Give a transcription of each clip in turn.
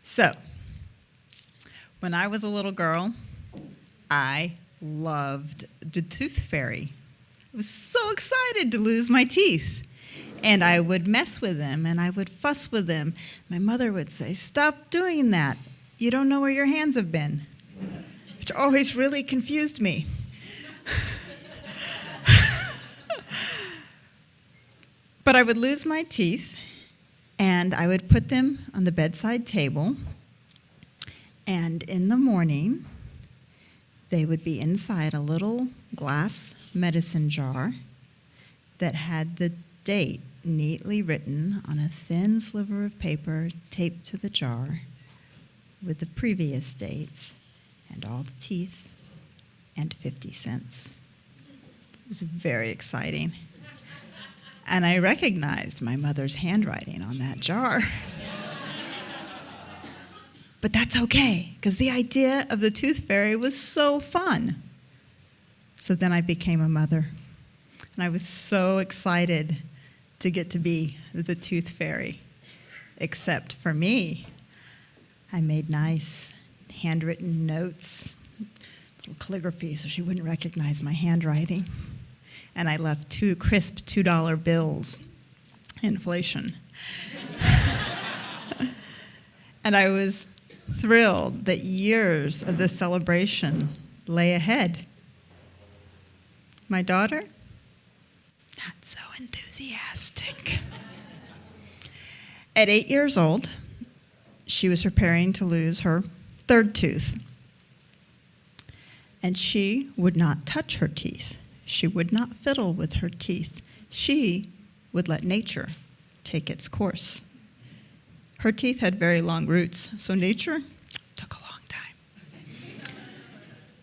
So, when I was a little girl, I loved the tooth fairy. I was so excited to lose my teeth. And I would mess with them, and I would fuss with them. My mother would say, "Stop doing that. You don't know where your hands have been," which always really confused me. But I would lose my teeth, and I would put them on the bedside table, and in the morning, they would be inside a little glass medicine jar that had the date neatly written on a thin sliver of paper taped to the jar with the previous dates and all the teeth and 50 cents. It was very exciting. And I recognized my mother's handwriting on that jar. But that's okay, because the idea of the tooth fairy was so fun. So then I became a mother, and I was so excited to get to be the tooth fairy. Except for me, I made nice handwritten notes, little calligraphy, so she wouldn't recognize my handwriting. And I left 2 crisp $2 bills, inflation. And I was thrilled that years of this celebration lay ahead. My daughter, not so enthusiastic. At 8 years old, she was preparing to lose her 3rd tooth. And she would not touch her teeth. She would not fiddle with her teeth. She would let nature take its course. Her teeth had very long roots, so nature took a long time.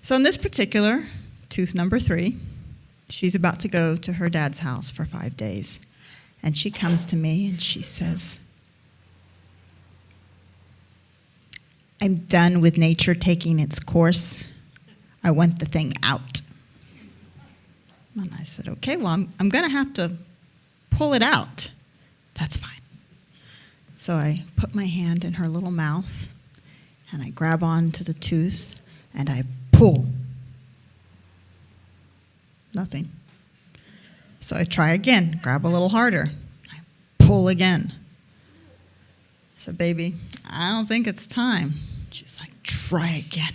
So in this particular, tooth number 3, she's about to go to her dad's house for 5 days. And she comes to me and she says, "I'm done with nature taking its course. I want the thing out." And I said, "Okay, well, I'm going to have to pull it out." "That's fine." So I put my hand in her little mouth, and I grab onto the tooth, and I pull. Nothing. So I try again, grab a little harder. I pull again. I said, "Baby, I don't think it's time." She's like, "Try again."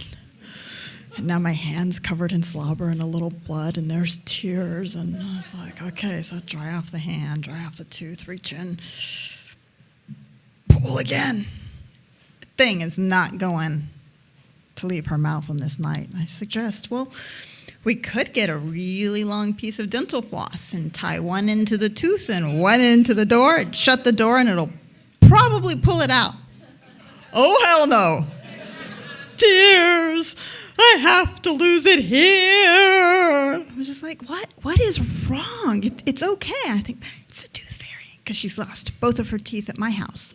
And now my hand's covered in slobber and a little blood, and there's tears. And I was like, okay, so dry off the hand, dry off the tooth, reach in, pull again. The thing is not going to leave her mouth on this night. And I suggest, well, we could get a really long piece of dental floss and tie one into the tooth and one into the door, and shut the door, and it'll probably pull it out. Oh, hell no. Tears. I have to lose it here. I was just like, what is wrong? It's okay. I think it's the tooth fairy, because she's lost both of her teeth at my house.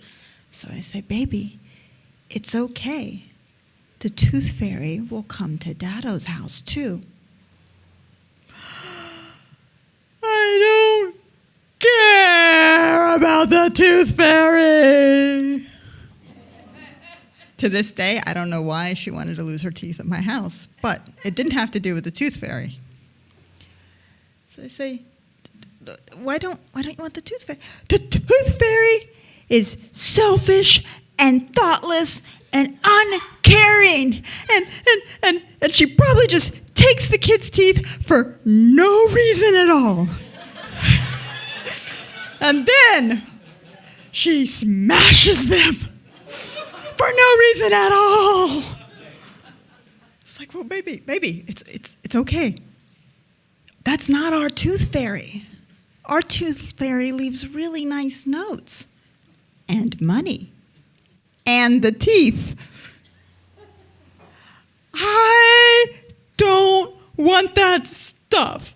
So I say, "Baby, it's okay. The tooth fairy will come to Dado's house too." I don't care about the tooth fairy. To this day, I don't know why she wanted to lose her teeth at my house, but it didn't have to do with the tooth fairy. So I say, why don't you want the tooth fairy? The tooth fairy is selfish and thoughtless and uncaring, and she probably just takes the kids' teeth for no reason at all. And then she smashes them for no reason at all. It's like, well, baby, it's okay. That's not our tooth fairy. Our tooth fairy leaves really nice notes and money and the teeth. I don't want that stuff.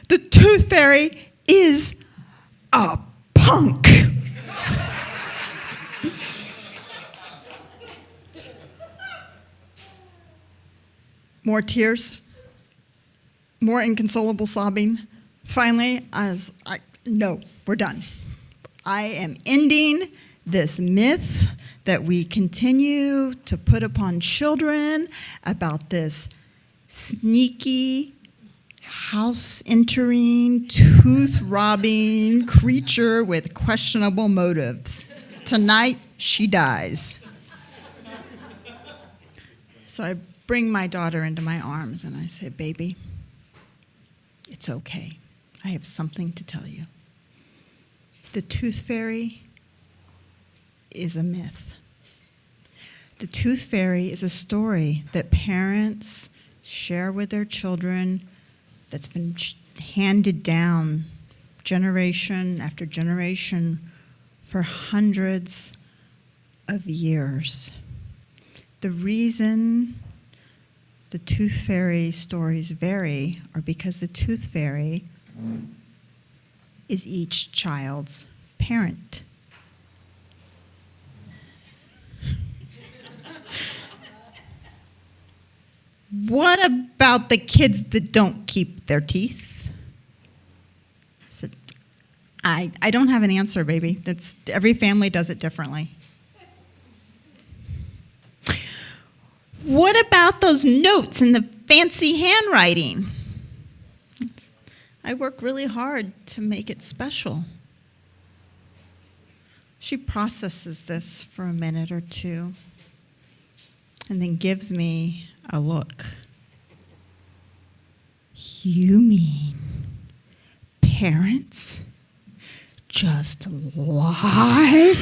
The tooth fairy is a punk. More tears, more inconsolable sobbing. Finally, no, we're done. I am ending this myth that we continue to put upon children about this sneaky, house-entering, tooth-robbing creature with questionable motives. Tonight, she dies. So I bring my daughter into my arms and I say, baby, it's okay. I have something to tell you. The tooth fairy is a myth. The tooth fairy is a story that parents share with their children that's been handed down generation after generation for hundreds of years. The reason the tooth fairy stories vary are because the tooth fairy is each child's parent. What about the kids that don't keep their teeth? I said, I don't have an answer, baby. Every family does it differently. What about those notes and the fancy handwriting? I work really hard to make it special. She processes this for a minute or two and then gives me a look. You mean parents just lie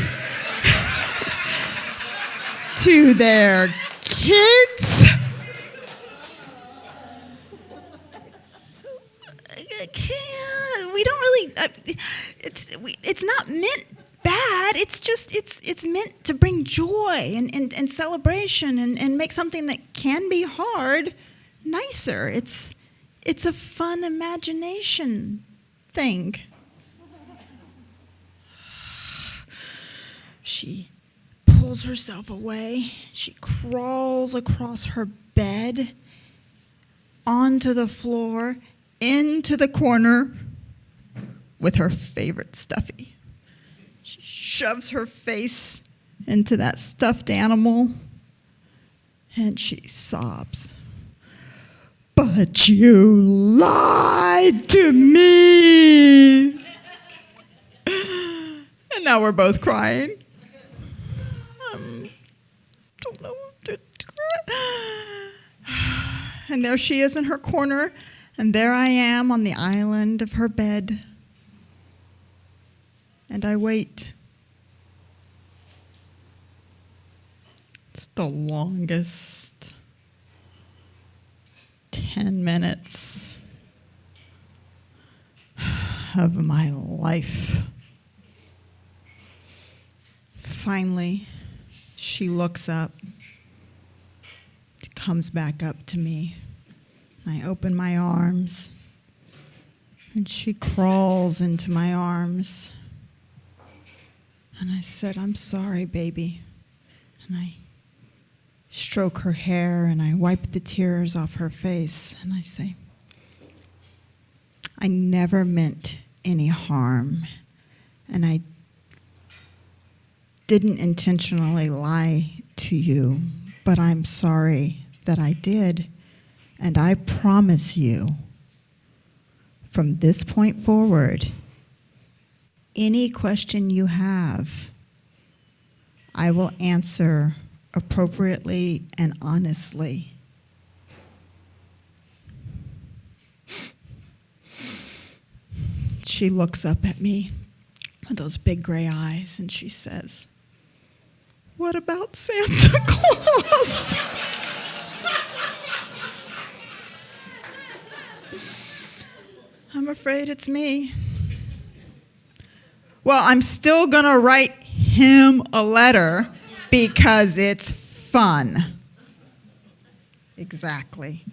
to their kids? We don't really. It's not meant bad. It's just it's meant to bring joy and celebration and make something that can be hard nicer. It's a fun imagination thing. She pulls herself away. She crawls across her bed, onto the floor, into the corner with her favorite stuffy. She shoves her face into that stuffed animal and she sobs. But you lied to me. And now we're both crying. Don't know what to cry. And there she is in her corner, and there I am on the island of her bed. And I wait. It's the longest 10 minutes of my life. Finally, she looks up, comes back up to me. I open my arms, and she crawls into my arms. And I said, I'm sorry, baby. And I stroke her hair, and I wipe the tears off her face. And I say, I never meant any harm. And I didn't intentionally lie to you, but I'm sorry that I did. And I promise you, from this point forward, any question you have, I will answer appropriately and honestly. She looks up at me with those big gray eyes and she says, what about Santa Claus? I'm afraid it's me. Well, I'm still going to write him a letter because it's fun. Exactly.